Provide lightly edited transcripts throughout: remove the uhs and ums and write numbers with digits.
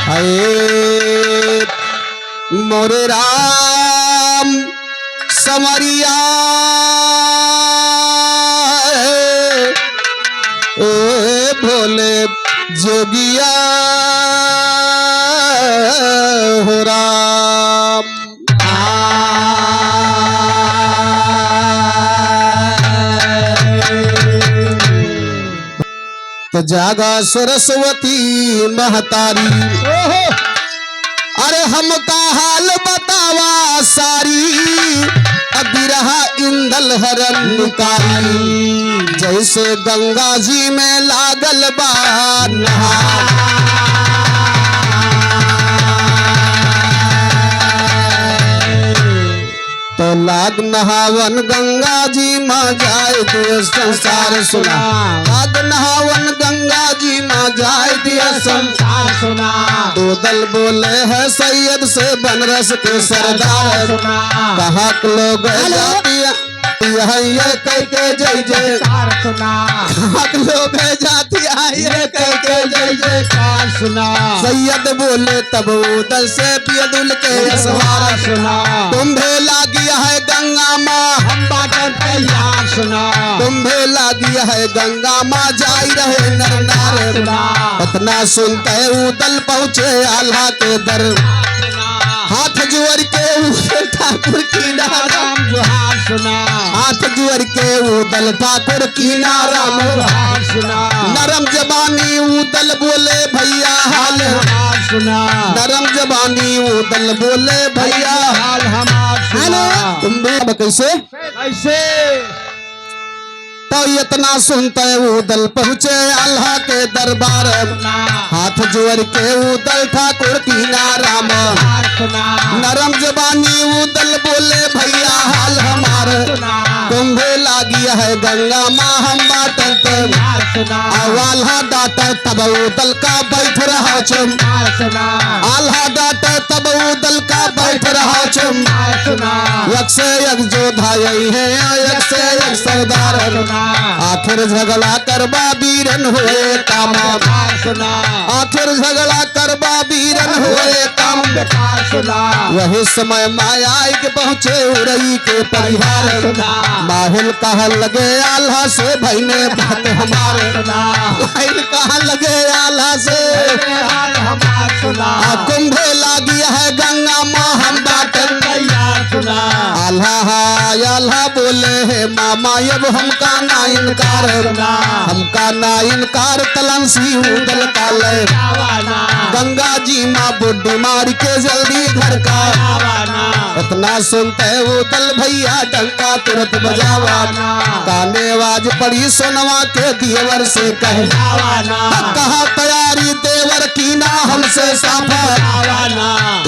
अये मोरे राम समरिया ए भोले जोगिया हो राम। तो जागा सरस्वती महतारी अरे हमका हाल बतावा सारी अभी रहा इंदल हरनिकारी जैसे गंगा जी में लागल बा तो लाग नहावन गंगा जी माँ जाए दिया संसार सुना। लाग नहावन गंगा जी माँ जाए दिया संसार सुना। दो दल बोले है सैयद से बनरस के सरदार सुना। कहा लोग जातिया ये कह के जय जयकार सुना। लोग जातिया ये कह के जय जयकार सुना। सैयद बोले तब उदल से पियदुल के सवार सुना। तुम्हें लागी है गंगा माँ हम बाटन तैयार सुना। तुम्हें लागी है गंगा माँ जाई रहे नर नार सुना। इतना सुनते उदल पहुँचे आल्हा के दर हाथ जुअर के ठाकुर की नाराम जुहार सुना। हाथ जुअर के उदल ठाकुर की नाराम जुहार सुना। नरम जबानी उदल बोले भैया हाल हमार सुना। नरम जबानी उदल बोले भैया हाल हमार सुना। तुम कैसे ऐसे तो इतना सुनते उदल पहुँचे अल्लाह के दरबार हाथ जोड़ के उदल ठाकुर की नाराम। नरम जबानी उदल बोले भैया हाल हमार तुम्हें लागी है गंगा माँ हम बाटन आल्हा डाटा तब उदल का बैठ रहा चुम। आल्हा डाटा तब उदल का बैठ रहा चुम। यक से यक जोधा यही है यक से यक सरदार आखिर झगड़ा करबा बीरन हुए काम। आखिर झगड़ा करबा बीरन हुए काम। वही समय माया के पहुँचे उड़ई के परिवार माहिल कहा लगे आल्हा से भाई ने बात हमारे। माहिल कहा लगे आल्हा से कुंभे लागी है गंगा माँ हम बाटन आल्हा बोले है मामा अब हमका ना इनकार हमका ना इनकार तलंसी उदल का ले गंगा जी माँ बुड्ढी मार के जल्दी घर का। इतना सुनते उदल भैया डंका तुरंत बजावाना। काने आवाज पड़ी सोनवा के देवर से कहा तैयारी देवर की ना हमसे साफा।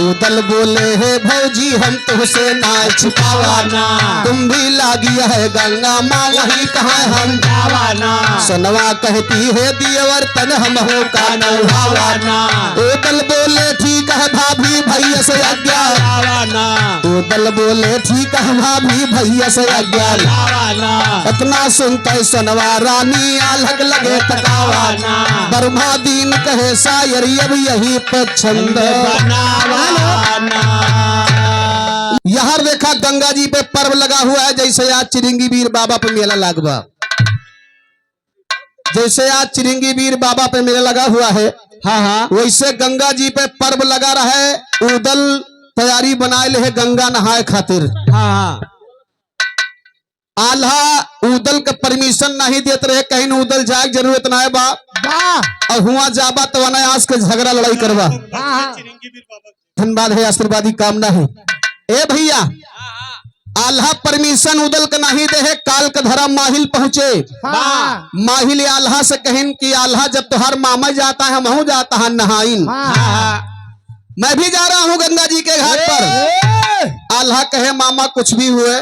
उदल बोले है भौजी हम तुझसे ना छुपावाना। तुम भी लागी है गंगा माँ वही कहाँ हम जावाना। सोनवा कहती है देवर तन हम हो का नवाना। उदल बोले ठीक है भाभी भैया से आज्ञा। उदल बोले ठीक है भाभी भैया से आज्ञा। इतना सुनते सोनवा रानी आलक लगे तकावाना। बर्मा दीन कहे शायर अब यही पसंद यहाँ देखा गंगा जी पे पर्व लगा हुआ है जैसे आज चिरिंगी वीर बाबा पे मेला लगवा। जैसे आज चिरिंगी वीर बाबा पे मेला लगा हुआ है हाँ वैसे गंगा जी पे पर्व लगा रहा है। उदल तैयारी बनाए ले है गंगा नहाए खातिर। हाँ आल्हा उदल का परमिशन नहीं देते रहे कहीं उदल जाए जरूरत ना है बाप और हुआ जाबा तो अनायास के झगड़ा लड़ाई करवा। धन्यवाद है आशीर्वादी कामना है। ए भैया आल्हा परमिशन उदल का नहीं दे है काल का धरा माहिल पहुँचे। माहिल आल्हा से कहें कि आल्हा जब तुहार मामा जाता है हम जाता है नहाइन। मैं भी जा रहा हूँ गंगा जी के घाट पर। आल्हा कहे मामा कुछ भी हुए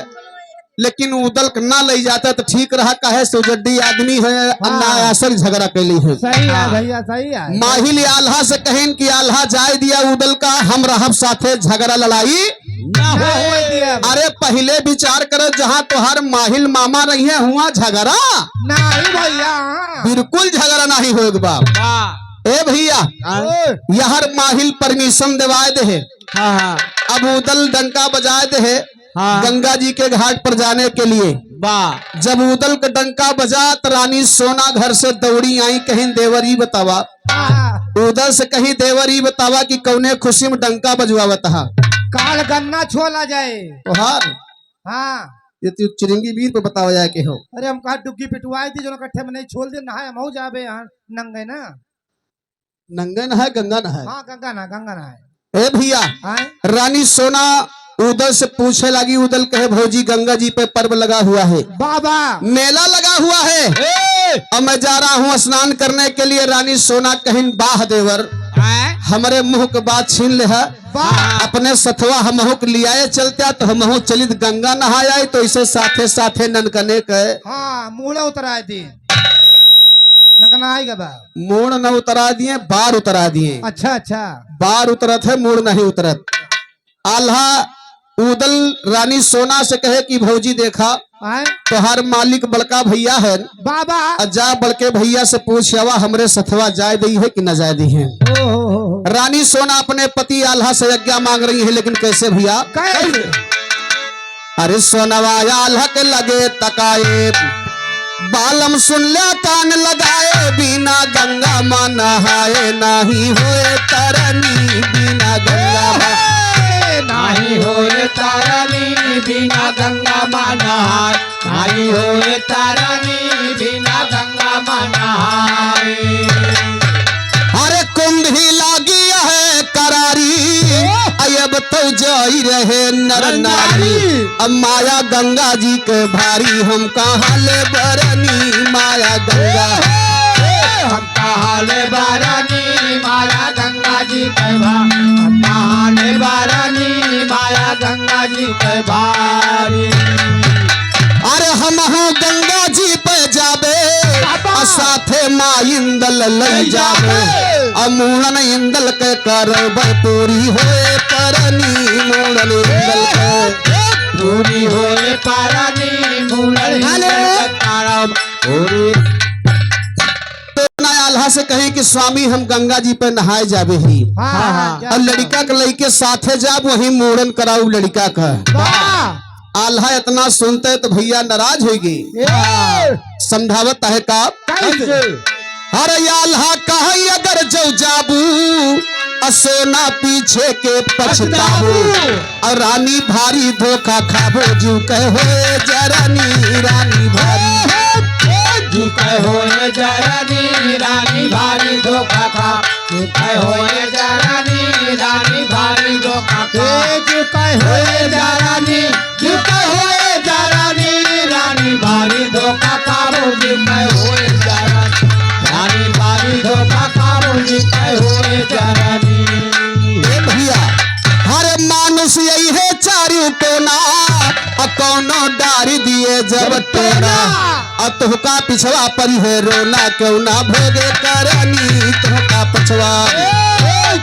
लेकिन उदल ना ले जाता तो ठीक रहा कहे सुजड्डी आदमी है अन्नायासर झगड़ा कैली है। सही है भैया सही है। माहिल आल्हा से कहें कि आल्हा जाए दिया उदल का हम रहब साथे झगड़ा लड़ाई ना हो दिया। अरे पहले विचार करो जहाँ तुहार माहिल मामा नहीं है हुआ झगड़ा नहीं भैया बिल्कुल झगड़ा नहीं होगा बाप। ए भैया यहर माहिल परमिशन देवाए दे है। हाँ हाँ अब उदल डंका बजाए दे है हाँ। गंगा जी के घाट पर जाने के लिए। वाह जब उदल का डंका बजा तो रानी सोना घर से दौड़ी आई, कहीं देवरी बतावा। उदल से कहीं देवरी बतावा कि कौने खुशी में डंका बजवावत हा। काल गन्ना छोला जाए। तोहार हाँ ये तो चिरंगी वीर पे बतावा जाए के हो। अरे हम कहा डुग्गी पिटवाई थी जो कट्ठे में नहीं छोड़ दे नहाए हम हो जाबे यहाँ नंगे ना। नंगा न है गंगा न है। हाँ गंगा ना है। ए भैया हाँ? रानी सोना उदल से पूछे लगी। उदल कहे भौजी गंगा जी पे पर्व लगा हुआ है, बाबा मेला लगा हुआ है, अब मैं जा रहा हूँ स्नान करने के लिए। रानी सोना कहीं बाह देवर हमारे मुंह के बात छीन ले है। अपने सथवा हमहू के लियाए चलता तो हमहू चलित गंगा नहाए तो इसे साथे साथे ननकने के। हाँ मूड़ा उतराए थी नंगना आएगा बा। मूड न उतरा दिए बार उतरा दिए। अच्छा अच्छा बार उतरत है मूड नहीं उतरत। आल्हा उदल रानी सोना से कहे कि भौजी देखा आए? तोहार मालिक बड़का भैया है, बाबा जा बड़के भैया से पूछ आवा हमरे सथवा जाय दी है कि न जाय दी है। रानी सोना अपने पति आल्हा से आज्ञा मांग रही है, लेकिन कैसे भैया? कैसे? अरे सोनवा आल्हा के लगे तकाए, बालम सुन ले कान लगाए, बिना गंगा मां नहाए नाही होए तरनी। बिना गंगा मां नहीं होए तारानी बिना गंगा मां नहाए। नहीं होए तारानी बिना गंगा मां नहाए। अरे कुंभ ही लागी है करारी, अब तो जाई रहे नर नारी। अब माया गंगा जी के भारी, हम कहाँ ले बरनी माया गंगा। हम कहाँ ले बरनी माया गंगा जी के भारी। हम कहाँ ले बरनी माया गंगा जी के भारी। अरे हम गंगा जी पे जाबे साथे माँ इंदल ले जाबे। अमूलन इंदल के करब पूरी होए परनी। मूलन इंदल के पूरी होए परनी। मूलन इंदल के करब पूरी। आल्हा से कहे कि स्वामी हम गंगा जी पे नहाए जाबे ही। और लड़का के लड़के साथे जाब वही मूड़न कराऊ लड़का का। आल्हा इतना सुनते तो भैया नाराज होगी। समझावत है का? अरे आल्हा कहे अगर जो जाबू असोना पीछे के पछताबू। और रानी भारी धोखा खाबो जू कहे जरानी। रानी भारी जू कहे जरानी। रानी भारी धोखा खा। जू कहे जरानी। रानी भारी धोखा खा। जू कहे जरानी। जू कहे जरानी। रानी भारी धोखा खाबो जू कहे जरानी। रानी भारी धोखा खाबो जू कहे जरानी। ए भैया हरे मानुष यही है चारू कोना, कौनो डारी दिए जब टोना। तुहका पिछवा पर है रोना, क्यों ना भोगे करनी। तुहका पछवा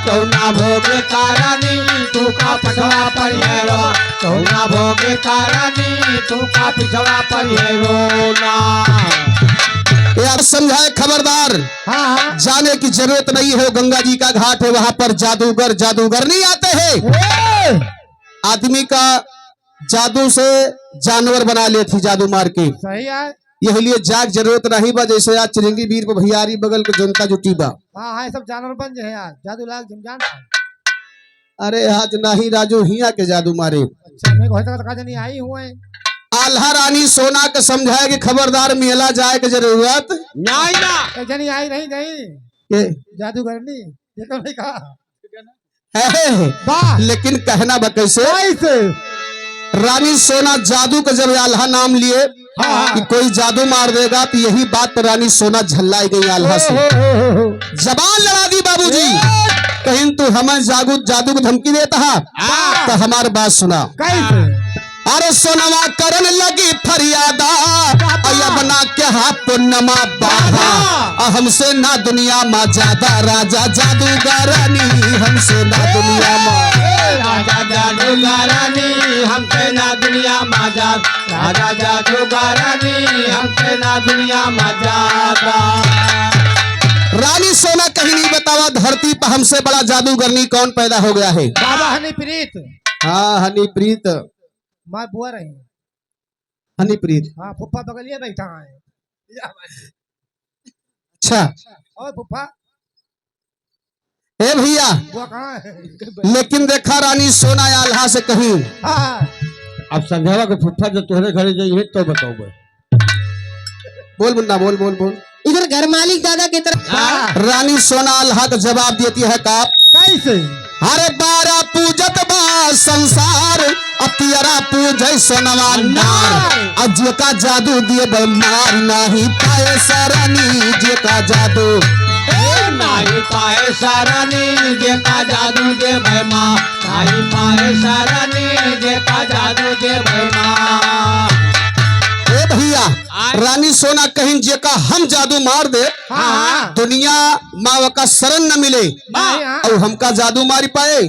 क्यों ना भोगे कारणी। तू का पछवा पर है रोना। क्यों ना भोगे कारणी। तू का पिछवा पर है रोना। यार समझाए खबरदार। हाँ जाने की जरूरत नहीं है। गंगा जी का घाट है, वहां पर जादूगर नहीं आते हैं। आदमी का जादू से जानवर बना लेती जादू मार के। सही है। यही लिए जाग जरूरत नहीं बा। जैसे आज चिरंगी वीर पे भैयारी बगल के जनता जुटी बा। हाँ सब जानवर बन जाए यार। जादू लाल तुम जानता। अरे आज नहीं राजू हिया के जादू मारे। अच्छा मैं कहता नहीं आई हुए। आल्हा रानी सोना के समझाए कि खबरदार मेला जाए के जरूरत नहीं ना। जनी आई नहीं के जादूगर नहीं। ये तो नहीं कहा है। लेकिन कहना बा कैसे? रानी सोना जादू का जब आल्हा नाम लिए कि कोई जादू मार देगा, तो यही बात पर रानी सोना झल्लाई गई आल्हा से। जबान लड़ा दी बाबूजी। कहीं तू हमें जादू को धमकी देता है तो हमारी बात सुना। अरे सोनवा करन लगी फरियादा, बना के हाथ पुन्नमा बाधा। हमसे ना दुनिया में ज्यादा राजा जादूगरानी। हमसे ना दुनिया में राजा जादूगरानी। हमसे ना दुनिया में ज्यादा राजा जादूगरानी। हमसे ना दुनिया में ज्यादा। रानी सोना कहीं नहीं बताओ धरती पर हमसे बड़ा जादूगरनी कौन पैदा हो गया है? बाबा हनीप्रीत। हाँ हनीप्रीत। माँ बुआ रही। हनीप्रीत, हाँ फुफ्फा बगलिए बैठा है। अच्छा। और फुफ्फा ए भैया, बुआ कहाँ है? लेकिन देखा रानी सोना आल्हा से कहीं हाँ अब समझावा के फुफ्फा जो तोहरे घरे जाइए तो बताओ बे। बोल मुन्ना, बोल बोल बोल। इधर घर मालिक दादा की तरफ रानी सोना आल्हा का जवाब देती है का कैसे? अरे बारा पूजत बा संसार, अतियरा पूजै सोनवा नार। अब जे का जादू दिए बे मार नहीं पाए सरानी, जे का जादू नहीं पाए सरानी जे का जादू दे भाई माँ, नहीं पाए सरानी जे का जादू दे भाई माँ। ए भैया, रानी सोना कहीं जे का हम जादू मार दे, हाँ दुनिया माँ का शरण न मिले और हमका जादू मार पाए।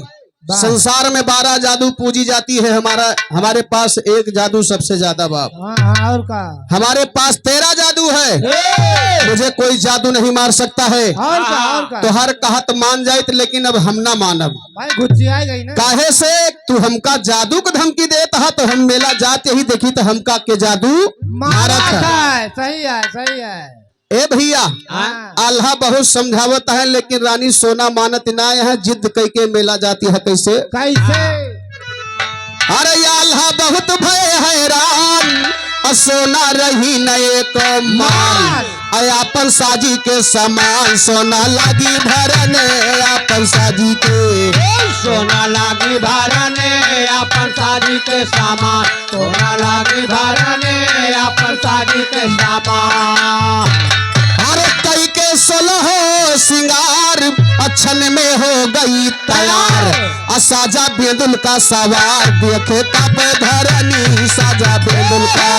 संसार में 12 जादू पूजी जाती है, हमारे पास एक जादू सबसे ज्यादा बाप। हाँ और का? हमारे पास 13 जादू है, मुझे कोई जादू नहीं मार सकता है। और का? और का? तो हर कहत मान जाए लेकिन अब हम ना मानब। भाई गुच्ची आ गई ना। काहे से तू हमका जादू को धमकी देता है, तो हम मेला जाते ही देखी तो हमका के जादू मारत है। है सही है सही है। ए भैया, हाँ। आल्हा बहुत समझावत है लेकिन रानी सोना मानत ना है, जिद कई के मेला जाती है। कैसे? कैसे? अरे आल्हा बहुत भय हैरान, सोना रही नए को मान। अपन साजी के समान सोना लागी भरने, अपन साजी के सोना लागी भरने अपन साजी के सामान, सोना लागी भरने अपन साजी के सामान। अरे कई के 16 सिंगार अच्छन में हो गई तैयार। साजा बेदुल का सवार देखे कप धरनी, साजा बेदुल का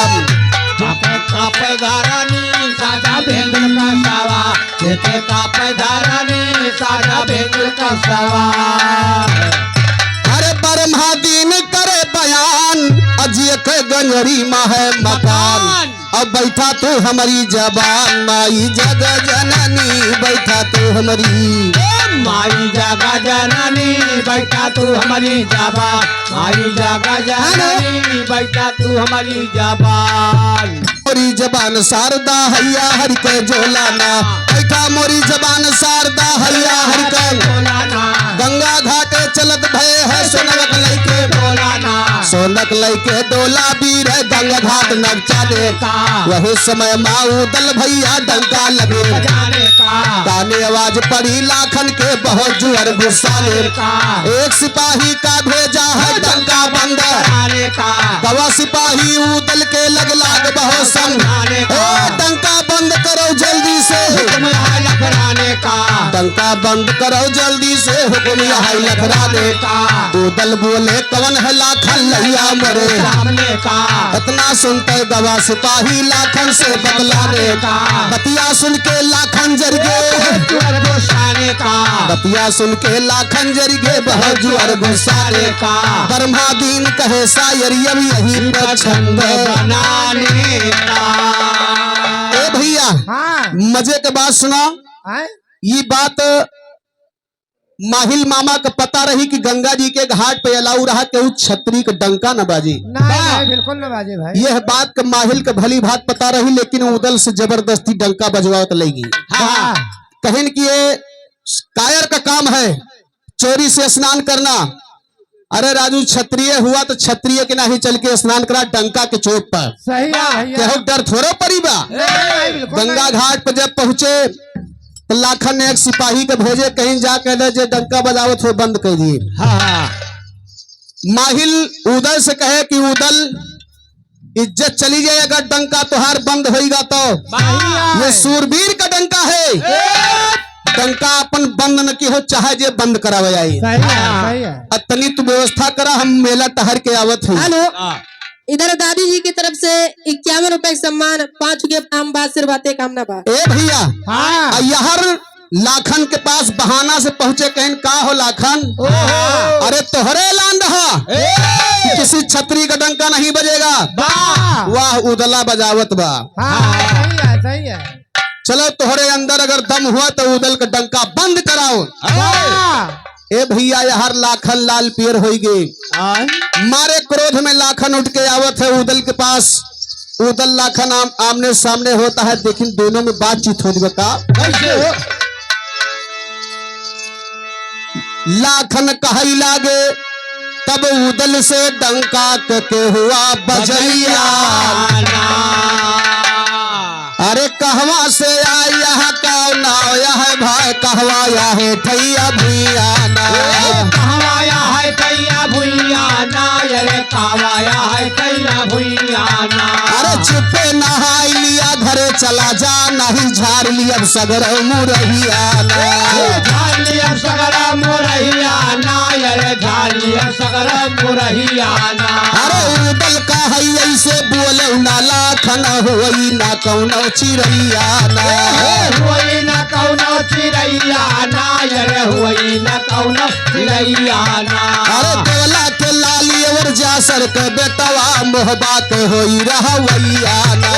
धरनी साजा बेदुल का सवार देखे कप धरनी, साजा बेदुल का सवार। अरे ब्रह्मा दिन करे बयान, अजिय के गंजरी माँ है मकान। अब बैठा तू हमारी जबान, माई जग जननी बैठा तू हमारी, माई जगा जननी बैठा तू हमारी जबान, माई जगा जननी बैठा तू हमारी जबान। मोरी जबान शारदा हैया हर के जोलाना, बैठा मोरी जबान शारदा हैया हर के बोलाना। गंगा घाटे चलत भय है सोनक लैके बोलाना। सोनक लैके डोला बीर है गंगा घाट नक्चा दे। वही समय माऊ दल भैया डंका लगे, बजाने का ताने आवाज पड़ी लाखन के बहुत जुअर गुस्सा ले। एक सिपाही का भेजा है डंका बंद, बजाने का गवा सिपाही उदल के लग लाग बहुत संग। डंका बंद करो जल्दी से, हुक्म है लखराने का डंका बंद करो जल्दी से, हुक्म यहाँ लखरा दे। उदल बोले कवन है लाखन लैया मरे, सामने का इतना सुनते गवा सिपाही लाखन से बतलाने का। बतिया सुन के लाखन जर गए, जुअर गोसाने का बतिया सुन के लाखन जर गए बहुत जुअर गुस्साने का। ब्रह्मा दीन कहे शायर अब यही पर छंद बनाने का। ए भैया, हाँ मजे के बात सुना। हैं? ये बात माहिल मामा का पता रही कि गंगा जी के घाट पे अलाउ रहा कि उस छतरी का डंका न बाजी। नहीं बिल्कुल न बाजे भाई। यह बात का माहिल का भली बात पता रही लेकिन उदल से जबरदस्ती डंका बजवावत लेगी। हाँ कहें कि ये कायर का काम है चोरी से स्नान करना। अरे राजू, क्षत्रिय हुआ तो क्षत्रिय के नहीं चल के स्नान करा डंका के चोट पर। सही है भैया। केहू डर थोड़ो पड़ी बा। नहीं, बिल्कुल गंगा नहीं। घाट पर जब पहुंचे तो लाखन ने एक सिपाही के भेजे कहीं जा कह दे जे डंका बजावत हो बंद कर दिए। हाँ माहिल उदल से कहे कि उदल इज्जत चली जाए अगर डंका तुहार बंद होगा तो। ये सूरवीर का डंका है, डंका अपन बंद न की हो चाहे जे बंद करावे आई। सही है सही है। अतनी तू व्यवस्था करा, हम मेला टहर के आवत है। हेलो, इधर दादी जी की तरफ से 51 रुपए का सम्मान, 5 के आम बात सिर बातें कामना बा। ए भैया, हाँ यहर लाखन के पास बहाना से पहुंचे कहीं का हो लाखन, अरे तोहरे ऐलान रहा कि किसी छतरी का डंका नहीं बजेगा। वाह उदला बजावत बा। हाँ सही है सही है। चलो तोहरे अंदर अगर दम हुआ तो उदल का डंका बंद कराओ। ए भैया यार लाखन लाल पियर हो गए। मारे क्रोध में लाखन उठ के आवत है उदल के पास। उदल लाखन आमने सामने होता है, लेकिन दोनों में बातचीत हो बता। लाखन कही लागे तब उदल से डंका के हुआ बजैया। अरे कहवा से आया है कौन आया है भाई, कहवाया है ठैया भैया ना। कहवाया है कैया भुइया ना, अरे कहवाया है कैया भुइया ना। अरे चुपे नहाई लिया घरे चला जा, नहीं झाड़ लिया सगर मुरहिया ना। झाड़ लिया सगर मुरहिया ना, अरे झाड़ लिया सगर मुरहिया ना। अरे उदल का है ऐसे बोले ना लाखन होई ना कौनो चिड़ैया ना। हुई न कौनो चिड़ैया ना, अरे हुई न कौनो चिड़ैया ना। अरे देवला के लाली और जासर के बेटवा मोहबा के होई रहवैया ना।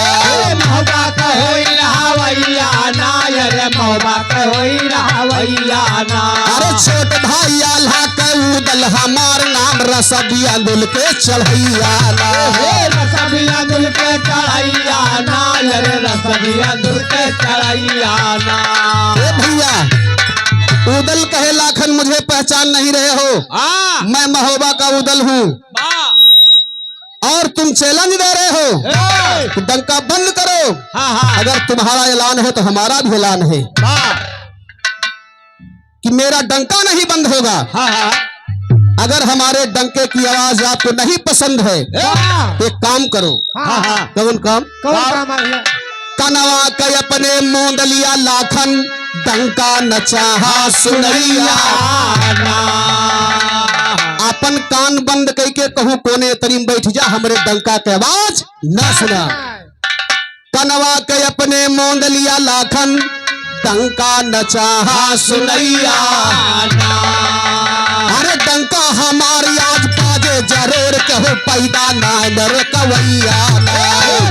मोहबा के होई रहवैया ना, अरे मोहबा के होई रहवैया ना। अरे छोट भाई आल्हा के उदल हमार नाम रसबिया दुल के चढ़ैया ना। रसबिया दुल के चढ़ैया ना, अरे रसबिया दुल के चढ़ैया ना। ए भैया उदल कहे लाखन मुझे पहचान नहीं रहे हो, मैं महोबा का उदल हूँ और तुम चैलेंज दे रहे हो कि डंका बंद करो। अगर तुम्हारा ऐलान है तो हमारा भी ऐलान है कि मेरा डंका नहीं बंद होगा। अगर हमारे डंके की आवाज आपको नहीं पसंद है तो एक काम करो। कौन काम? कनवा के अपने मोंद लिया लाखन, डंका न चाहा सुनैया। अपन कान बंद करके कहूँ कोने तरीम बैठ जा, हमरे डंका के आवाज न सुना। कनवा के अपने मोंद लिया लाखन, डंका न चाहा सुनैया। अरे डंका हमारी आज बाजे जरूर कहो, पैदा नायर कवैया ना।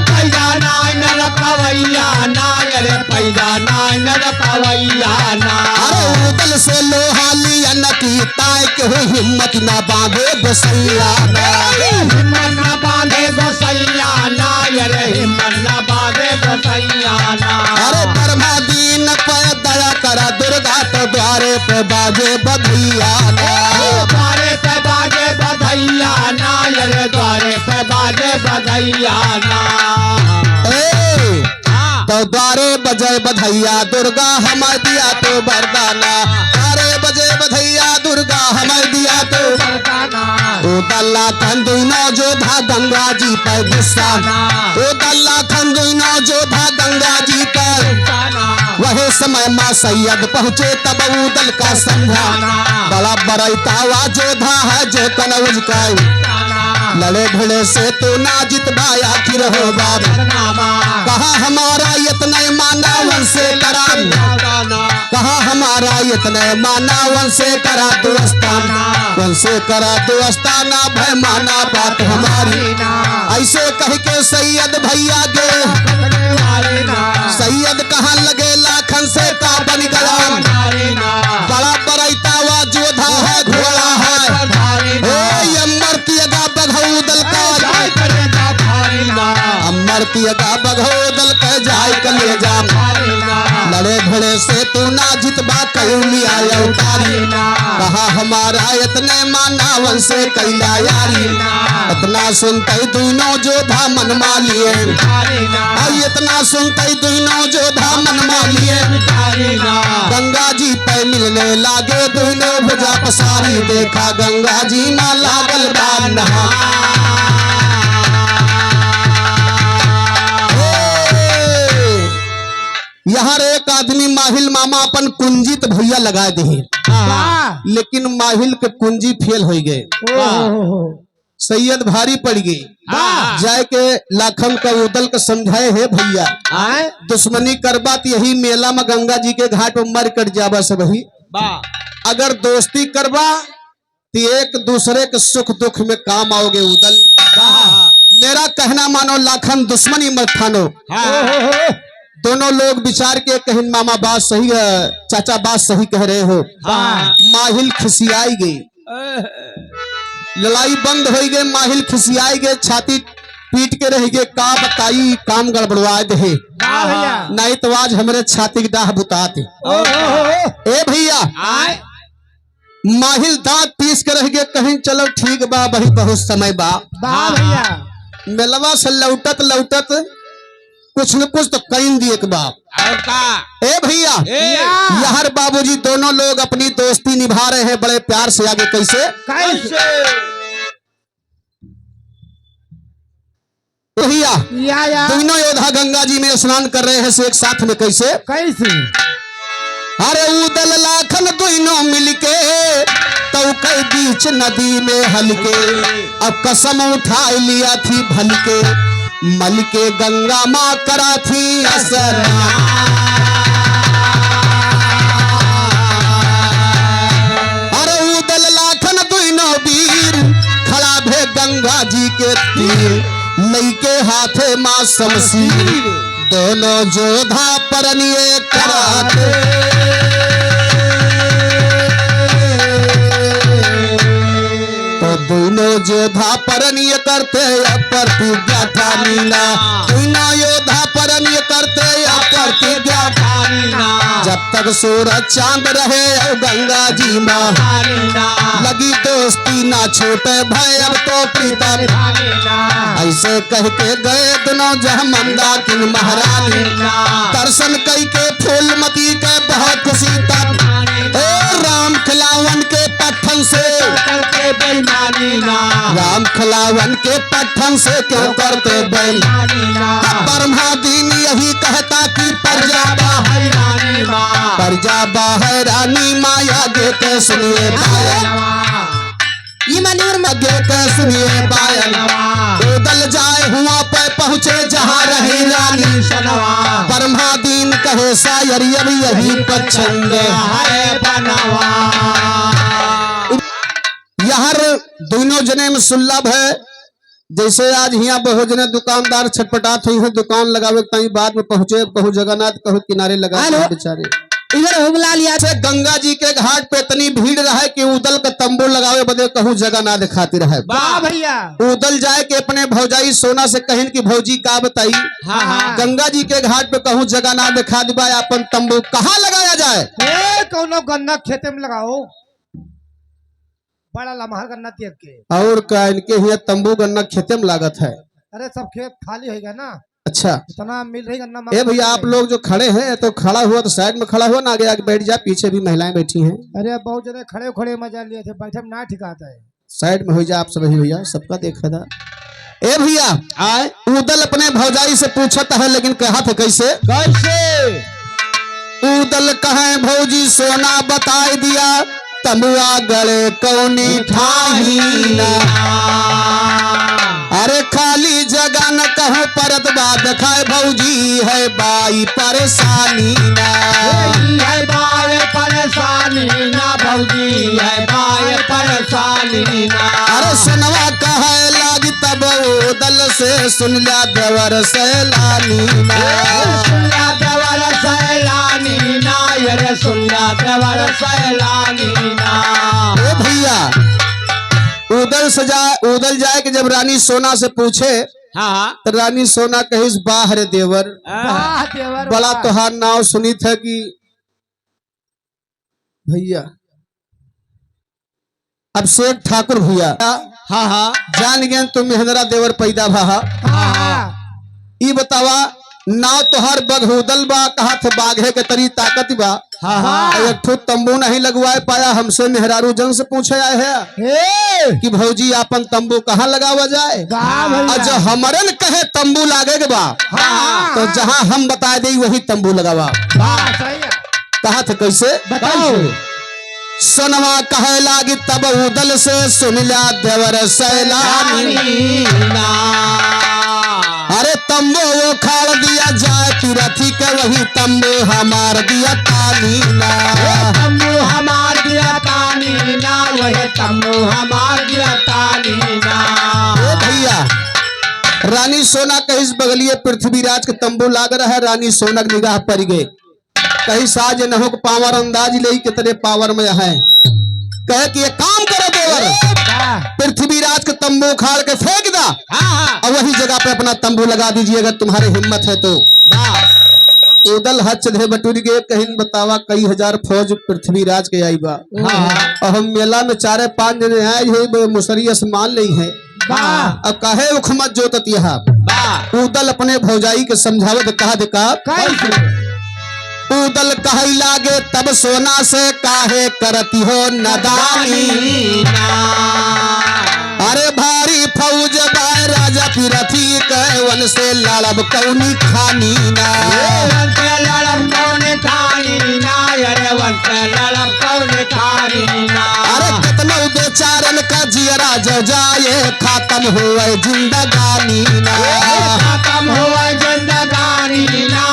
पैदा नायर कवैया ना, अरे पैदा नायर कवैया ना। अरे उदल से लोहा लिया न की ताय के हो, हिम्मत न बांधे बसैया ना। हिम्मत न बांधे बसैया ना, अरे हिम्मत न बांधे बसैया ना। अरे ब्रह्मा दीन पे दया करा दुर्गा, तो द्वारे पे बाजे बधैया ना। द्वारे पे बाजे बधैया ना, अरे द्वारे पे बाजे बधैया ना। ए तो द्वारे बजे बधैया दुर्गा हमार दिया तो वरदाना। द्वारे बजे बधैया दुर्गा हमार दिया तो बरदाना। ओ दल्ला खंदुनो जोधा गंगा जी पर गुस्सा। ओ दल्ला खंदुनो जोधा गंगा जी पर। वही समय माँ सैयद पहुँचे तब उदल का समझा। बड़ा बरैतावा जोधा है जो कनौज का। लड़े भिड़े से तो ना जितबा आखिर हो बाब। कहा हमारा इतने मानवन से करा, कहा हमारा इतने मानवन से करा दोस्ताना। वन से करा दोस्ताना भय माना बात हमारी। ऐसे कह के सैयद भैया गे, सैयद कहाँ लगे लाखन से का बन गया। बड़ा बरैतावा जोधा है घोड़ा है, अमर तियगा बघौदल का। अमर तियगा बघौदल का जाय कले जा। लड़े भिड़े से तू ना जितबा कैली आया उतारी। कहा हमारा इतने मानावन से कैला यारी। इतना सुनते दोनों जोधा मन मालिए, इतना सुनते दोनों जोधा मन मालिए। गंगा जी पे मिलने लागे दोनों भुजा पसारी। देखा गंगा जी ना लागल बाल नहा। यहाँ एक आदमी माहिल मामा अपन कुंजी तो भैया लगा दे, लेकिन माहिल के कुंजी फेल हो गए। सैयद भारी पड़ गई। जाए के लाखन का उदल के समझाए है भैया दुश्मनी करबा तो यही मेला में गंगा जी के घाट में मर कट जाबा सब ही। अगर दोस्ती करबा तो एक दूसरे के सुख दुख में काम आओगे उदल। मेरा कहना मानो लाखन, दुश्मनी मत ठानो। दोनों लोग विचार के कहीं मामा बात सही है, चाचा बात सही कह रहे हो। हाँ। माहिल खिसियाई गई, लड़ाई बंद हो गई। माहिल खिसियाई गए, छाती पीट के रह गए। का बताई काम गड़बड़वा दे, वाह भैया। नहीं तो आज हमारे छाती की डाह बुताते। ए भैया आए माहिल दांत पीस के रह गए, कहीं चलो ठीक बा भाई बहुत समय बा। वाह भैया। मेलवा से लौटत लौटत कुछ न कुछ तो कहीं दिए के बाप। और का ए भैया यार बाबूजी दोनों लोग अपनी दोस्ती निभा रहे हैं बड़े प्यार से। आगे कैसे भैया या दोनों योद्धा गंगा जी में स्नान कर रहे हैं से एक साथ में। कैसे कैसे अरे उदल लाखन दोनों मिलके तो कई बीच नदी में हलके। अब कसम उठा लिया थी भल के, मल के गंगा माँ करा थी असर। अरे उदल लाखन दोनों वीर खड़ा भे गंगा जी के तीर, लईके हाथे माँ शमशीर दोनों जोधा परनिये कराते। तो दोनों योद्धा परनिय करते प्रतिज्ञा ठानीना, दोनों योद्धा परनिय करते प्रतिज्ञा ठानीना। जब तक सूरज चांद रहे और गंगा जी माँ लगी दोस्ती ना छोटे भय अब तो प्रीतम। ऐसे कह के गए दोनों जह मंदाकिनी महारानी, दर्शन कई के फूलमती के बहुत खुशी तब। राम खिलावन के पट्टन से राम खिलावन के पट्टन से क्यों करते बेईमानी। ब्रह्मा दीन यही कहता कि प्रजा बाहर रानी माया गे के सुनिए ये मनोर मगे के सुनिए पायल। उदल जाए हुआ पे पहुँचे जहाँ रही रानी शनवा। ब्रह्मा दीन कहे शायर यही पछंद है बनवा। यहाँ दोनों जने में सुलभ है। जैसे आज यहाँ बहुत जने दुकानदार छटपटात हुई है, दुकान लगावे ताई बाद में पहुंचे, कहूँ जगन्नाथ कहूँ किनारे लगा बेचारे। इधर हो बुला लिया से गंगा जी के घाट पे इतनी भीड़ रहे कि उदल का तंबू लगावे बदे कहूँ जगह ना दिखाती रहे। वाह भैया। उदल जाए के अपने भौजाई सोना से कहिन की भौजी का बताई। गंगा जी के घाट पे कहूँ जगह ना दिखा दिबा, अपन तंबू कहाँ लगाया जाए। कौनो गन्ना खेते में लगाओ, बड़ा लमहर गन्ना तेज के। और का इनके यहाँ तंबू गन्ना खेते में लागत है। अरे सब खेत खाली होगा ना। अच्छा इतना मिल रही गन्ना। ए भैया आप लोग जो खड़े हैं तो खड़ा हुआ तो साइड में खड़ा हुआ ना, आगे आगे बैठ जा, पीछे भी महिलाएं बैठी हैं। अरे बहुत जने खड़े खड़े मजा लिए थे, बैठे में ना ठिकाता है। साइड में हो जा आप सभी भैया, सबका देखा था। ए भैया आए उदल अपने भौजाई से पूछता है लेकिन कहा था कैसे उदल कहे भौजी सोना बताए दिया, तमुआ गले कौनी ठाही ना। अरे खाली जगह न कहो परत बात खाए भौजी है बाई परेशानी ना। है बाय परेशानी ना भौजी है बाय परेशानी ना। अरे सुनवा कहे लागी तब उदल से सुन लिया देवर सैलानी ना। सुनला देवर सैलानी ना, ये सुनला देवर सैलानी ना। ओ भैया उदल जाए कि जब रानी सोना से पूछे तो रानी सोना कहिस बाहर देवर। वाह देवर बड़ा तोहार नाव सुनी था कि भैया अब शेख ठाकुर भैया जान गए तुम मेहंदरा देवर पैदा भा। ई बतावा नाव तोहार बगहुदल बा, कहा थे बाघे के तरी ताकत बा। एक ठो तंबू नहीं लगवाए पाया, हमसे मेहरारू जंग से पूछे आए है कि भौजी अपन तंबू कहाँ लगावा जाए। जो हमरन कहे तंबू लागे के बा तो जहाँ हम बता दे वही तंबू लगावा। कहा थे कैसे बताओ। सोनवा कहे लागी तब उदल से सुन लिया देवर सैलानी ना। अरे तंबू वो खाड़ दिया जाए तिरथी के वही तंबू हमार दिया तानी ना। तंबू हमार दिया तानी ना, वही तंबू हमार दिया तानी ना। ओ भैया रानी सोना कहीं बगलिए पृथ्वीराज के तंबू लाग रहा है। रानी सोना की निगाह पड़ गए, कहीं साज न हो पावर अंदाज ले कितने पावर में है। कहे कि ये काम करो देवर, पृथ्वीराज के तंबू उखाड़ के फेंक दा और वही जगह पे अपना तंबू लगा दीजिए अगर तुम्हारी हिम्मत है तो। उदल हच धे बटुरी के कहीं बतावा कई हजार फौज पृथ्वीराज के आई बा। और हम मेला में 4-5 जने आए है मुसरी आसमान नहीं है। अब काहे उखमत जोतत यहाँ। उदल अपने भौजाई के समझावत कहा दिका उदल कहे लागे तब सोना से काहे करती हो नदानी। अरे भारी फौज बाय राजा पिरथी कैवन से लड़ब कौनी खानी ना। अरे कितना बेचारन का जियरा जो जाए खत्म हुए जिंदगानी ना। खत्म हुआ जिंदगानी ना,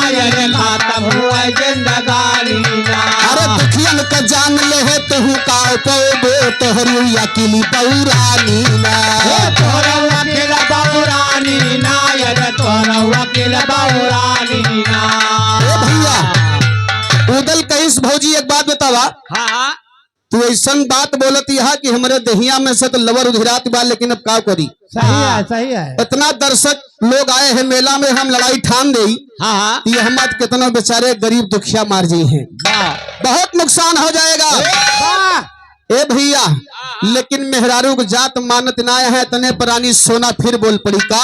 खत्म हुआ जिंदगानी ना। अरे दुखियन का जान ले है तू का पौबो तोहरी अकेली पौरानी ना। तोरा वकील बौरानी ना, तोरा वकील बौरानी ना। ए भैया उदल कहिस भौजी एक बात बतावा। हाँ तू ऐसा बात बोलत यहाँ कि हमारे दहिया में से तो लवर उधिरात बा, लेकिन अब का करी। सही है, सही है। इतना दर्शक लोग आए हैं मेला में, हम लड़ाई ठान दे ये हम कितना बेचारे गरीब दुखिया मार जी हैं, बहुत नुकसान हो जाएगा। ए भैया लेकिन मेहरारू को जात मानत ना है तने प्राणी सोना फिर बोल पड़ी का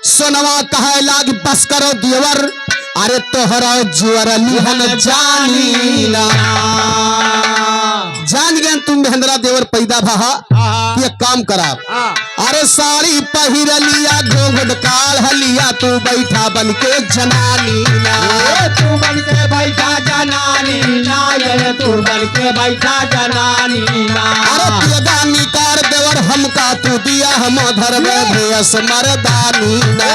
सोनवा कहे लाग बस करो देवर, अरे तोहरा जुअर लिहन जानी ना। जान गए तुम महेंद्रा देवर पैदा भहा ये काम करा। अरे साड़ी पहिर लिया घोघट काल हलिया तू बैठा बन के जनानी ना। तू बन के बैठा जनानी ना, तू बन के बैठा जनानी ना। अरे तेगा निकार देवर हमका तू दिया हम धर में भेस मरदानी ना।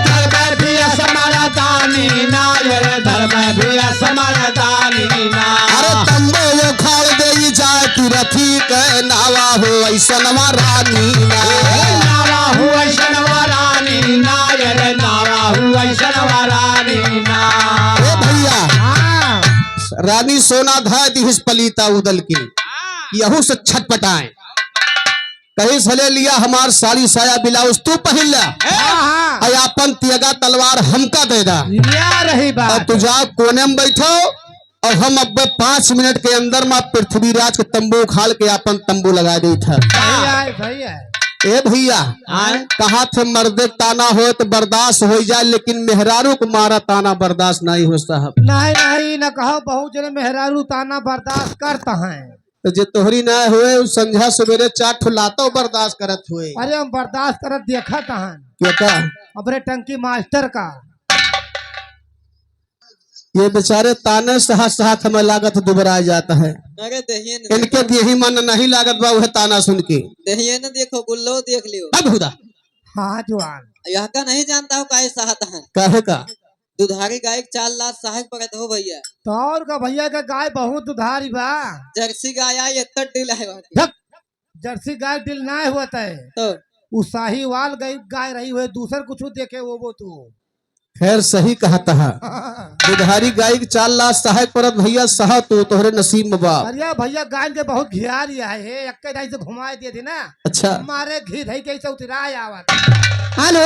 धर में भी असमरदानी ना, धर में भी असमरदानी ना। अरे तंबो वो खाल दे जाए तिरथी के नावा हो ऐसनवा रानी ना। नावा हुआ शनवा रानी ना, नावा हुआ शनवा रानी ना। ए भैया रानी सोना धाय दिहिस पलीता उदल की यहू से छटपटाए कहीं सले लिया हमार साड़ी साया ब्लाउज तू पहन लिया अपन तियगा तलवार हमका दे दा रही बात। और तू जा कोने में बैठो और हम अब 5 मिनट के अंदर में पृथ्वीराज के तंबू उखाड़ के अपन तंबू लगा दी था। सही है। ए भैया कहा थे मर्दे ताना हो तो बर्दाश्त हो जाए, लेकिन मेहरारू को मारा ताना बर्दाश्त नहीं हो साहब। नहीं नहीं न कहो, बहुत जने मेहरारू ताना बर्दाश्त करता है। तो जे तोहरी ना हुए संझा सवेरे 4 ठो लातो बर्दाश्त करत हुए। अरे हम बर्दाश्त करत देखा था क्या का अपने टंकी मास्टर का। ये बेचारे ताने साथ हमें लागत दुबरा जाता है। अरे दहिए न इनके यही मन नहीं लागत बा वह ताना सुन के। दहिए न देखो गुल्लो देख लियो। अब खुदा हाँ जवान यह का नहीं जानता हो काहे साहत है। काहे का दुधारी गाय 4 लाख सहायक पकड़ हो भैया। तो और का भैया का गाय बहुत दुधारी बा। जर्सी गाय आई इतना डिल है धक, जर्सी गाय दिल ना हुआ है तो वो साहीवाल गाय रही हुए दूसर कुछ देखे वो तू। खैर सही कहा था दुधारी गाय के 4 लाख सहायक परत भैया सहा तो तोहरे नसीब में बा। अरे भैया गाय के बहुत घिया रिया है एक से घुमा दिए थे ना। अच्छा हमारे घी धई कैसे उतराय आवत। हेलो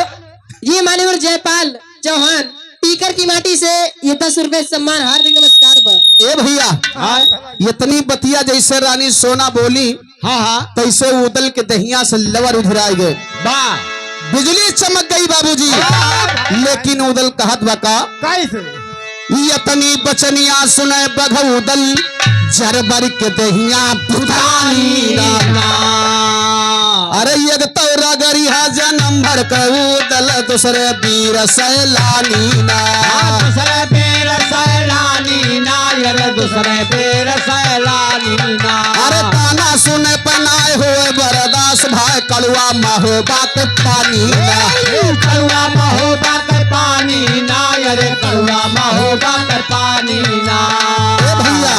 ये मान्यवर जयपाल चौहान टीकर की माटी से ये 10 रुपए सम्मान हार्दिक नमस्कार बा। ए भैया इतनी बतिया जैसे रानी सोना बोली तैसे उदल के दहिया से लवर उधराए गए। बिजली चमक गई बाबूजी, लेकिन उदल कहत बका कैसे इतनी बचनिया सुने बघ उदल जरबर के दहिया बुधानी ना। अरे एक तौरा गरिहा जन्म भर के उदल दूसरे वीर सैलानी ना। दूसरे पेड़ सैलानी ना, दूसरे पेड़ सैलानी ना। अरे ताना सुने पनाए हुए बरदास भाई कड़ुआ महो बात पानी ना। कड़ुआ महो बात पानी ना, अरे कड़ुआ महो बात पानी ना। ए भैया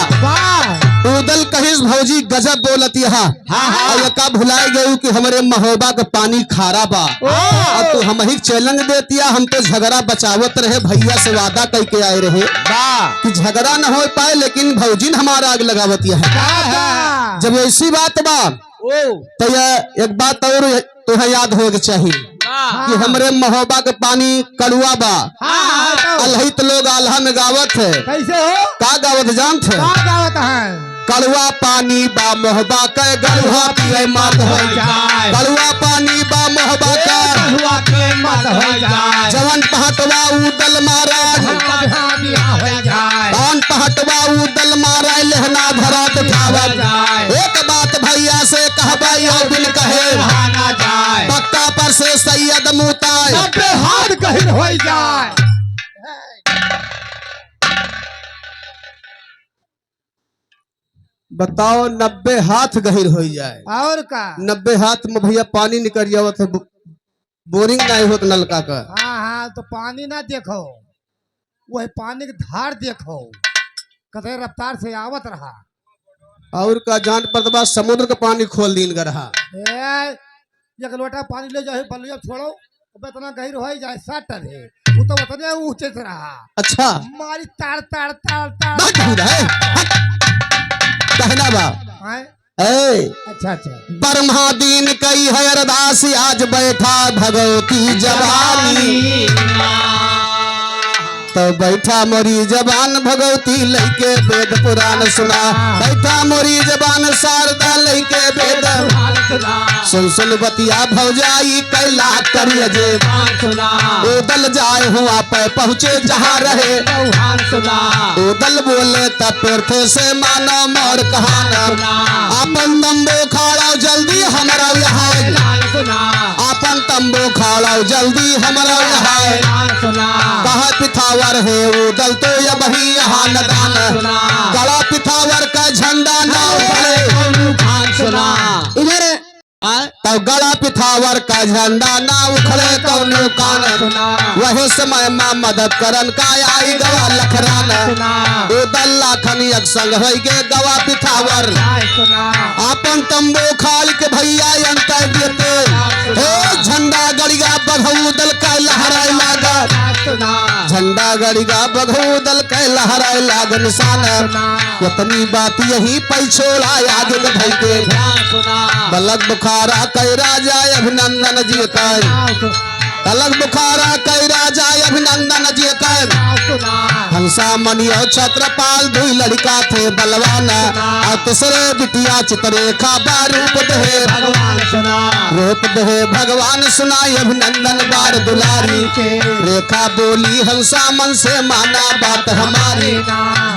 उदल कहीं देखिस भौजी गजब बोलत यहाँ और यका भुलाई गयू कि हमरे महोबा का पानी खारा बा और तू हम ही चैलेंज देतिया। हम तो झगड़ा बचावत रहे, भैया से वादा करके आए रहे कि झगड़ा न हो पाए, लेकिन भौजी ने हमारा आग लगावत है। जब ऐसी बात बा तो यह एक बात और तुम्हें याद होगा चाहिए कि हमरे महोबा के पानी कड़ुआ बा। अलहित लोग आल्हा में गावत है। कैसे हो? का गावत जानत है? गावत है कड़ुआ पानी बा मोहबा के गलुआ पिए मत हो जाए। कड़ुआ पानी बा मोहबा का हुआ के मत हो जाए। जवन पहटवा उदल महाराज हो जाए। कौन पहटवा उदल महाराज लहना धरात खावत। एक बात भैया से कहबा यो बिन कहे ना जाए। पक्का पर से सैयद मुताय नब्बे हाथ गहिर हो जाए। बताओ 90 हाथ गहिर हो जाए। और का? 90 हाथ में भैया पानी निकल जावत है। बोरिंग नहीं होत नलका का। हाँ तो पानी ना देखो, वह पानी की धार देखो कते रफ्तार से आवत रहा। और का जान पड़तबा समुद्र का पानी खोल दीन गरहा। एक लोटा पानी ले जाए बलुआ छोड़ो, अब इतना गहिर हो जाए 60 टन है। वो तो उतने ऊंचे से रहा। अच्छा मारी ताड़ ताड़ ताड़ ताड़ बात हो रहा है कहना बा। ए अच्छा अच्छा ब्रह्मा दीन कई है अरदास आज बैठा भगवती जवानी। तो बैठा मोरी जबान भगवती लैके वेद पुराण सुना। बैठा मोरी जबान शारदा लैके वेद सुन सुन बतिया भौजाई कैला करिए जे उदल जाए हुआ पे पहुँचे जहाँ रहे। उदल बोले तब थे से मानो मोर कहाना। अपन तंबू खाड़ाओ जल्दी हमारा यहाँ। अपन तंबू खाड़ाओ जल्दी हमारा यहाँ। कहा पिथावर है उदल तो ये बही यहाँ नदान। गला पिथावर का झंडा ना उखड़े इधर तो गला पिथावर का झंडा ना उखड़े कौनो कान। वही समय माँ मदद करन का आई गवा लखरान। उदल लाखन एक संग हो गे गवा पिथावर। अपन तंबू खाल के भैया अंतर देते हे झंडा गड़िया बघौदल का लहराए लागा। झंडा गड़िया बघौदल का लहराए लाग निशान। इतनी बात यही पैछोड़ा आगे बढ़ के बलक बुखारा कई राजा अभिनंदन जी का। तलक बुखारा कई राजा अभिनंदन जी का। हंसा मनियो छत्रपाल दुई लड़का थे बलवाना। और तीसरे बिटिया चित्रेखा बारूप दहे रूप दहे भगवान सुनाई अभिनंदन बार दुलारी। रेखा बोली हंसा मन से माना बात हमारी।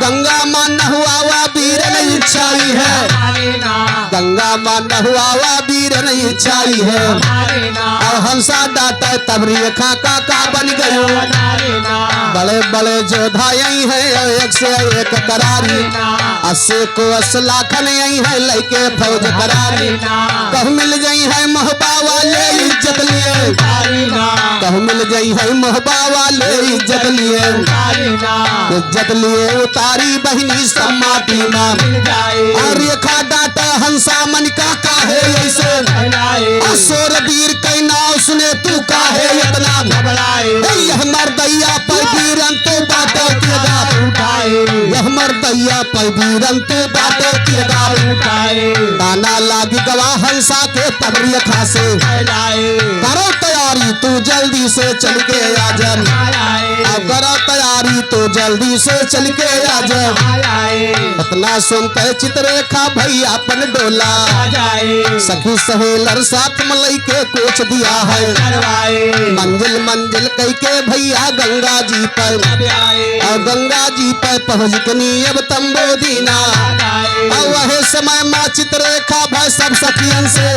गंगा मान हुआ वा वीर नहीं इच्छाई है। गंगा मान हुआ वा वीर नहीं इच्छाई है। और हंसा डाटा तब रेखा का बन गयो। बड़े बड़े जोधा यही है एक से एक करारी। 80 को 80 लाखन यही है लैके फौज करारी। कहूँ मिल गई है मोहबा वाले इज्जत लिए। कहूँ मिल गई है मोहबा वाले इज्जत लिए। इज्जत लिए उतारी बहनी सब माटी नाम। और रेखा डाटा हंसा मन का काहे ऐसे। असुर वीर कई नाव सुने तू काहे इतना घबराए। यह मर्दैया पर वीरन तो बातें किएगा। यह मर्दैया पर वीरन तो बातें किएगा। दाना लागी गवा हंसा के तब रेखा से। करो तैयारी तू जल्दी से चल के आ जा। अब करो तैयारी तो जल्दी से चल के आ जा। इतना सुनते चित्रेखा भैया अपन डोला। सखी सहेलर साथ मलई के कोच दिया है। मंजिल मंजिल कई के भैया गंगा जी पर। और गंगा जी पर पहुँच कनी अब तंबो दीना। और वह समय माँ चित्रेखा भाई सब सखियन से।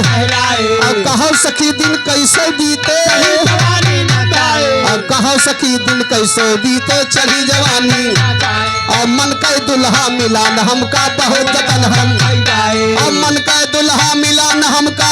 और कहो सखी दिन कैसे बीते। और कहो सखी दिन कैसे बीते चढ़ी जवानी। और मन का दुल्हा मिला न हमका बहुत जतन हम। और मन का दुल्हा मिला न हमका।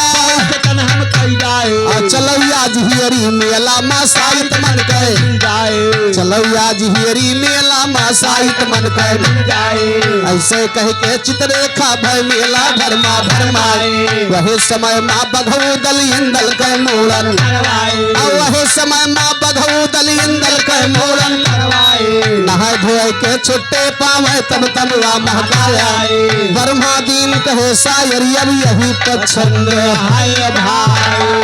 चलो आज ही हियरी मेला मा साहित मन के जाए चलो आज हियरी मेला मा साहित मन के जाए ऐसे कह के चित्ररेखा भय मेला भरमा भरमाए वही समय माँ बघऊ दल इंदल के मूड़न करवाए वही समय माँ बघऊ दल इंदल के मूड़न करवाए नहाय धोए के छुट्टे पावे तब तबला महकाया वर्मा दीन कहे शायर अब यही पसंद हाय भाई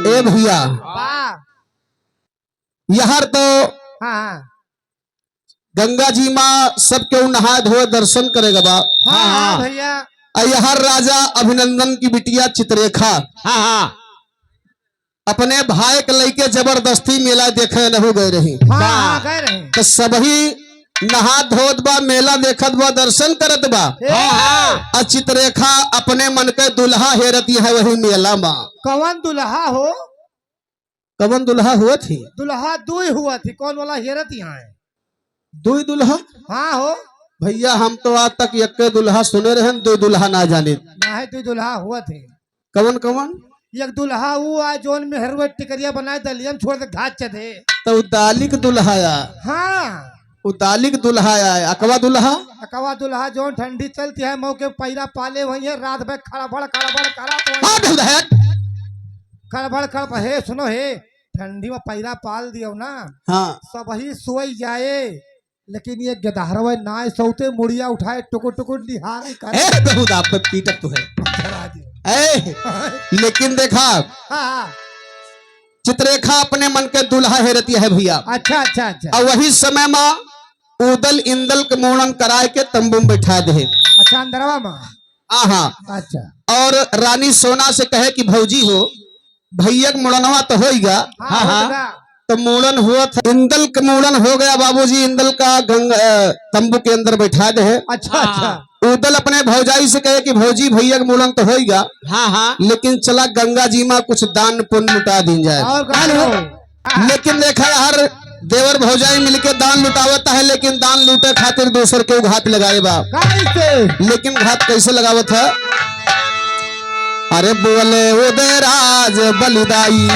ए भैया वाह यहाँ तो हाँ गंगा जी माँ सब क्यों नहाय धोए दर्शन करेगा बा हाँ हाँ भैया यहाँ राजा अभिनंदन की बिटिया चित्ररेखा हाँ हाँ अपने भाई के लेके जबरदस्ती मेला देखे नहीं गए रही हाँ गए रहे तो सबही नहा धोत बा मेला देखत बा दर्शन करत बा हाँ और चित्ररेखा अपने मन के दुल्हा हेरती है वही मेला में कौन दुल्हा हो कवन दुल्हा हुआ थी दुल्हा दो ही हुआ थी कौन वाला हेरत यहाँ है दो ही दुल्हा हाँ हो भैया हम तो आज तक एक दुल्हा सुने रहे दो दुल्हा ना जाने ना है दो दुल्हा हुआ थे कवन कवन एक दुल्हा वो आ जोन में हरवे टिकरिया बनाए दलियम छोड़ के घाट चढ़े तो उदालिक दुल्हा आया हाँ उदालिक दुल्हा आया अकवा दुल्हा अकवा दुल्हा जोन ठंडी चलती है मौके पैरा पाले वही है रात भर खड़बड़ खड़बड़ करा तो हाँ ढल है। खड़बड़ खड़बड़ हे सुनो हे ठंडी में पैरा पाल दियो ना हाँ सब ही सोई जाए लेकिन ये गदहरवा ना सौते मुड़िया उठाए टुकुर टुकुर निहार कर ए बहुत आप पे पीटत तो है ए लेकिन देखा हाँ चित्ररेखा अपने मन के दुल्हा हेरती है भैया अच्छा अच्छा अच्छा और वही समय में उदल इंदल के मोड़न कराए के तंबू में बैठा दे अच्छा अंदरवा में हाँ अच्छा और रानी सोना से कहे कि भौजी हो भैया के मुड़नवा तो होगा हाँ हाँ तो मूड़न हुआ था इंदल का मूड़न हो गया बाबूजी इंदल का तंबू के अंदर बैठा दे अच्छा अच्छा उदल अपने भौजाई से कहे कि भौजी भैया का मूड़न तो होगा हाँ हाँ लेकिन चला गंगा जी में कुछ दान पुण्य लुटा दी जाए और कौन लेकिन देखा हर देवर भौजाई मिलके दान लुटावता है लेकिन दान लूटे खातिर दूसर के घात लगाए बा कैसे लेकिन घात कैसे लगावत है अरे बोले उदयराज बलिदाई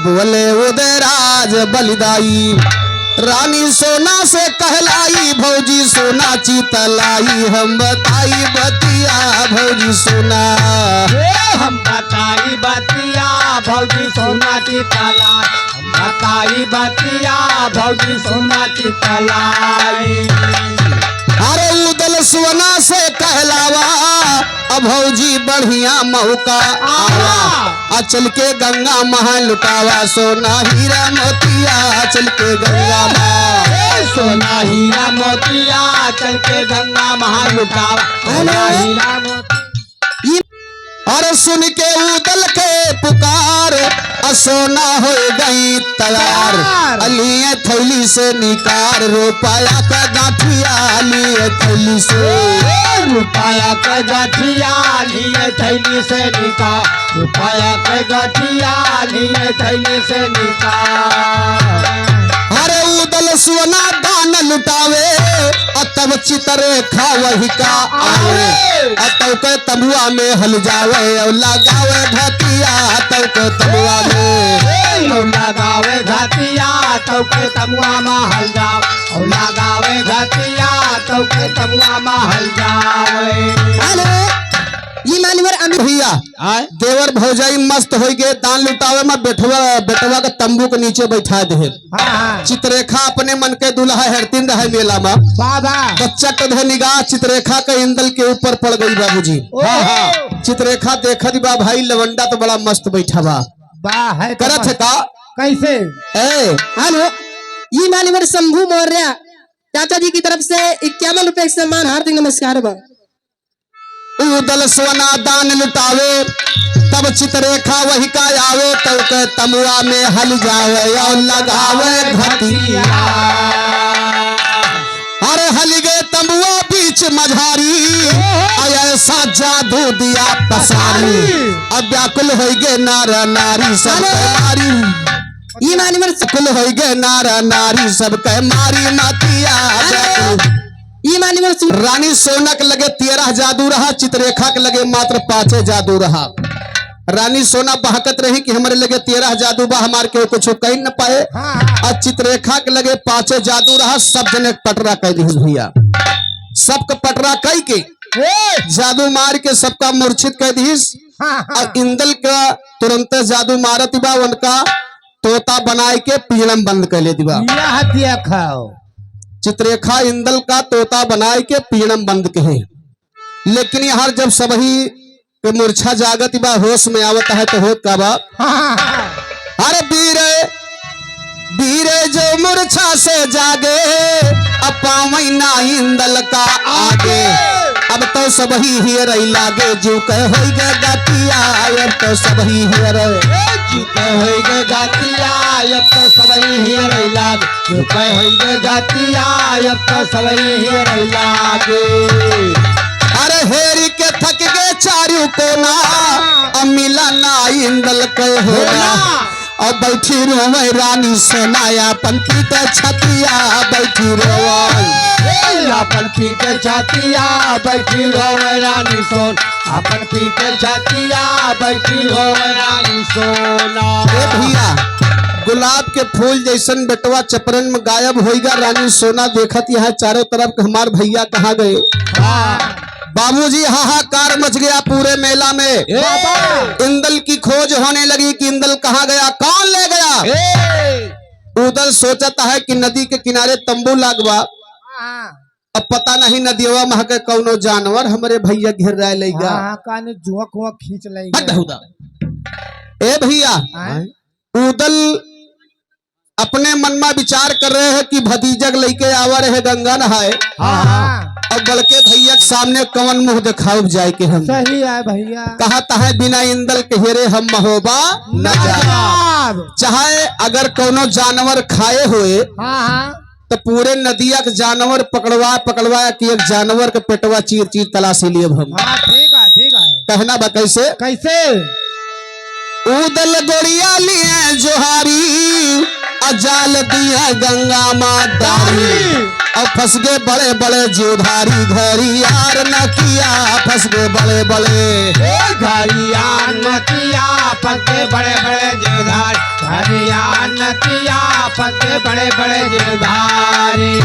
बोले उदयराज बलिदाई रानी सोना से कहलाई भौजी सोना चीतलाई हम बताई बतिया भौजी सोना हम बताई बतिया भौजी सोना की तला हम बताई बतिया भौजी सोना की तलाई अरे उदल सोना से कहलावा अब भौजी बढ़िया मौका आवा चल के गंगा महा लुटावा सोना हीरा मोतिया चल के गंगा महा सोना हीरा मोतिया चल के गंगा महा लुटावा सोना हीरा मोतिया और सुन के उदल के पुकार सोना हो गई तैयार अलिए थैली से निकार रुपया का गाठिया लिए थैली से रुपया के गठिया लिए थैली से निकाल रुपया के गठिया लिए थैली से निकाल अरे उदल सोना दान लुटावे तब चित्ररेखा वही का आवे तब के तबुआ में हल जावे और लगावे घटिया तब के तबुआ में लगावे घटिया तब के तबुआ में हल जाओ और लगावे घटिया तब के तबुआ में हल जावे हेलो ये मानवर अमित भैया देवर भौजाई मस्त हो गए दान लुटावे में बेटवा के तंबू के नीचे बैठा दे चित्ररेखा अपने मन के दुल्हा हेरतीन रहे मेला में बाबा बच्चा कधे निगाह चित्ररेखा के इंदल के ऊपर पड़ गई बाबूजी चित्ररेखा देखत बा भाई लवंडा तो बड़ा मस्त बैठा बा है करत है का कैसे ए हेलो ये मानवर शंभू मौर्य चाचा जी की तरफ से 51 रुपए का सम्मान हार्दिक नमस्कार बा उदल सोना दान लुटावे तब चित्ररेखा वही का आवे तब के तमुआ में हल जावे और लगावे घटिया अरे हल गए तमुआ बीच मझारी ऐसा जादू दिया पसारी अब व्याकुल हो गए नारा नारी सब नारी ये मानवर व्याकुल हो गए नारा नारी सब कह मारी मातिया ये मानवर रानी सोना के लगे 13 जादू रहा चित्ररेखा के लगे मात्र 5 जादू रहा रानी सोना बहकत रही कि हमारे लगे 13 जादू बा, हमार के कुछ कह न पाए। और चित्ररेखा के लगे 5 जादू रहा, सब जने पटरा कह दी भैया, सबका पटरा कह के जादू मार के सबका मूर्छित कह दी। और इंदल का तुरंत जादू मारत बा, उनका तोता बनाए के पीड़म बंद कर ले दिबा। चित्ररेखा इंदल का तोता बनाए के पीड़म बंद के है। लेकिन यहाँ जब सबही के मूर्छा जागत बा, होश में आवता है तो होत का बा, अरे बीरे बीरे जो मूर्छा से जागे अपा महीना इंदल का आगे। अब तो सब ही हियर लागे जो कह हो गे गतिया, अब तो सब ही हियर जो कह हो गे गतिया, अब तो सब ही हियर लागे, जो कह हो गे गतिया, अब तो सब ही हियर लागे। अरे हेरी के थक गए चारू कोना, अब मिला ना इंदल के होना। अब बैठी रोवे रानी सोनाया पंखी के छतिया, बैठी रोवे अपन पीटे छतिया, बैठी रोवे रानी सोन, अपन पीटे छतिया, बैठी रोवे रानी सोना। ए भैया गुलाब के फूल जैसन बेटवा चपरन में गायब होएगा। रानी सोना देखत यहाँ चारों तरफ हमार भैया कहाँ गए। बाबूजी हाहाकार मच गया पूरे मेला में। इंदल की खोज होने लगी कि इंदल कहाँ गया, कौन ले गया। उदल सोचता है कि नदी के किनारे तंबू लागवा, अब पता नहीं नदिया मह के कौनो जानवर हमारे भैया घेर रहा लेगा। खींच ए भैया उदल अपने मन में विचार कर रहे हैं कि भतीजक लेके आवा रहे गंगा नहाए। और बड़के भैया के सामने कौन मुंह दिखाओ जाए के हम। सही है भैया, कहता है बिना इंदल के हेरे हम महोबा न जाए। चाहे अगर कोनो जानवर खाए हुए तो पूरे नदिया के जानवर पकड़वा पकड़वा कि एक जानवर के पेटवा चीर चीर तलाशी लिए हम। ठीक है कहना बा कैसे कैसे। उदल गोड़िया लिए जोहारी, अजाल दिया गंगा माँ डारी। और फंस गए बड़े बड़े जोधारी, घरी यार न किया फंस गए बड़े बड़े घरिया न किया, फंसे बड़े बड़े जोधारी, घरिया न किया, फंसे बड़े बड़े जोधारी।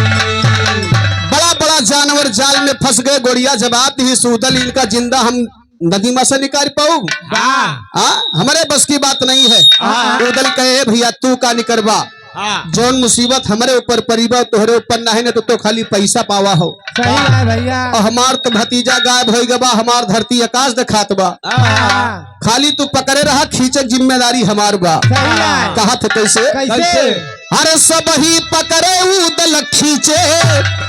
बड़ा बड़ा जानवर जाल में फंस गए। गोड़िया जवाब दी सूदल इनका जिंदा हम नदी में से निकाल पाऊ, हमारे बस की बात नहीं है। उदल कहे भैया तू का निकरबा, जौन मुसीबत हमारे ऊपर परीबा तोहरे ऊपर नहीं न तो खाली पैसा पावा हो। सही है भैया। और हमार तो भतीजा गायब हो गया, हमार धरती आकाश दिखात बा, खाली तू पकड़े रहा, खींचे जिम्मेदारी हमार बा। कहा थे कैसे कैसे। अरे सब ही पकड़े उदल खींचे,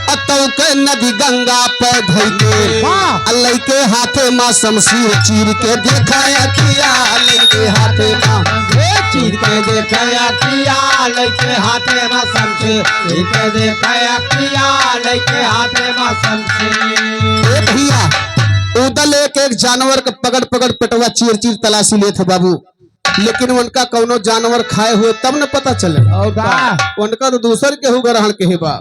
अतौ के नदी गंगा पे धइके, अल्लाह के हाथे माँ शमशीर चीर के देखा किया, अल्लाह के हाथे माँ चीर के देखा किया, लइके हाथे में शमशीर चीर के देखा किया, लइके हाथे में शमशीर। ए भैया उदल एक एक जानवर के पकड़ पकड़ पेटवा चीर चीर तलाशी लेते बाबू, लेकिन उनका कौनो जानवर खाए हुए तब न पता चले। उनका तो दूसर के हो ग्रहण के बा।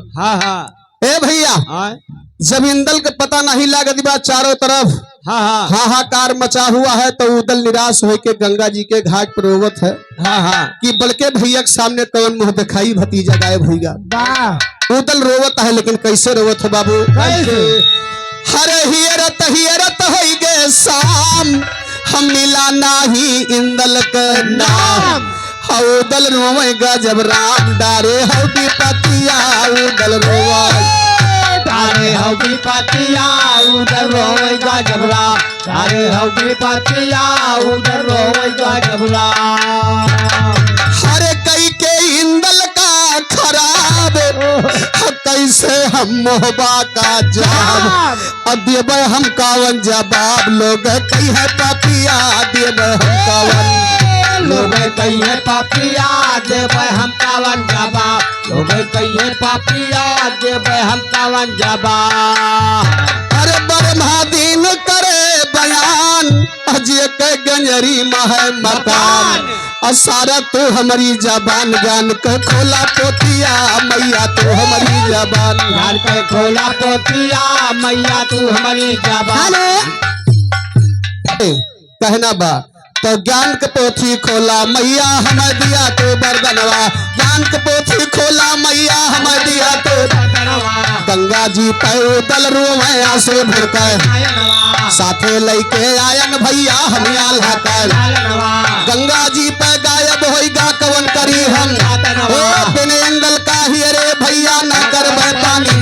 ए भैया जब इंदल के पता नहीं लागत बा, चारों तरफ हाहाकार मचा हुआ है, तो उदल निराश होके गंगा जी के घाट पर रोवत है कि बड़के भैया के सामने कौन मुंह दिखाई, भतीजा गायब होगा। उदल रोवत है, लेकिन कैसे रोवत है बाबू। हरे हियरत हो गए शाम, हम मिला नाही इंदल के नाम। उदल रोवेगा जब राम डारे हो पतिया, उदल रोवा तारे होगी पतिया, उधर रोएगा जबरा, तारे होगी पतिया, उधर रोएगा जबरा। हरे कई के इंदल का खराब, कैसे हम मोहबा का जवाब, अब देव हम कावन जवाब, लोग कई है पपिया देव हम कावन, लोग कई है पपिया देव हम कावन जवाब, लोग कई है पपिया देव हम कावन जवाब। अरे ब्रह्मा दिन करे बयान, अजय के गंजरी मह मकान, और सारा तू हमारी जबान ज्ञान के खोला पोतिया, मैया तू हमारी जबान ज्ञान के खोला पोतिया, मैया तू हमारी जबान। कहना बा तो ज्ञान के पोथी खोला मैया हमें दिया तो वरदानवा, ज्ञान के पोथी खोला मैया हमें दिया तो गंगा जी पैदल रोवे आंसू भरकर साथे लेके आयन भैया हम आल्हा कर। गंगा जी पे गायब होइगा कवन करी हम, ओ बिने अंगल का ही अरे भैया ना कर पानी,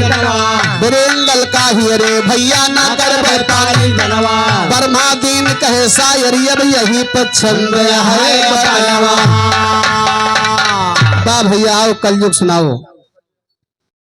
बिने अंगल का ही अरे भैया ना कर पानी। ब्रह्मा दीन कहे शायरी अब यही पसंद है बनवा। बा भैया आओ कलयुग सुनाओ।